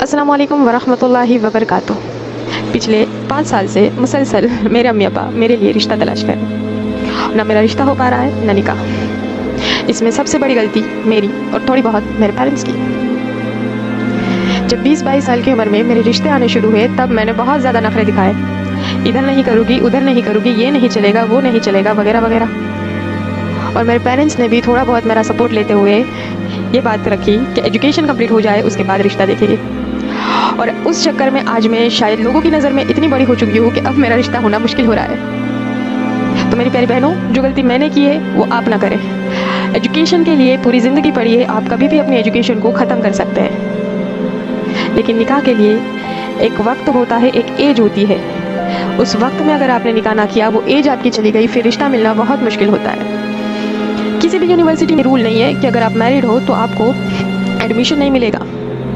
अस्सलाम वालेकुम वरहमतुल्लाहि वबरकातुहू। पिछले 5 साल से मुसलसल मेरे अम्मी अब्बा मेरे लिए रिश्ता तलाश कर रहे हैं। ना मेरा रिश्ता हो पा रहा है, ना निकाह। इसमें सबसे बड़ी गलती मेरी और थोड़ी बहुत मेरे पेरेंट्स की। जब 20-22 साल की उम्र में मेरे रिश्ते आने शुरू हुए, तब मैंने बहुत ज़्यादा नखरे दिखाए। इधर नहीं करूँगी, उधर नहीं करूँगी, ये नहीं चलेगा, वो नहीं चलेगा, वगैरह वगैरह। और मेरे पेरेंट्स ने भी थोड़ा बहुत मेरा सपोर्ट लेते हुए ये बात रखी कि एजुकेशन कंप्लीट हो जाए, उसके बाद रिश्ता देखेंगे। और उस चक्कर में आज मैं शायद लोगों की नज़र में इतनी बड़ी हो चुकी हूँ कि अब मेरा रिश्ता होना मुश्किल हो रहा है। तो मेरी प्यारी बहनों, जो गलती मैंने की है वो आप ना करें। एजुकेशन के लिए पूरी ज़िंदगी पढ़िए, आप कभी भी अपनी एजुकेशन को ख़त्म कर सकते हैं। लेकिन निकाह के लिए एक वक्त होता है, एक एज होती है। उस वक्त में अगर आपने निकाह ना किया, वो एज आपकी चली गई, फिर रिश्ता मिलना बहुत मुश्किल होता है। किसी भी यूनिवर्सिटी में रूल नहीं है कि अगर आप मैरिड हो तो आपको एडमिशन नहीं मिलेगा।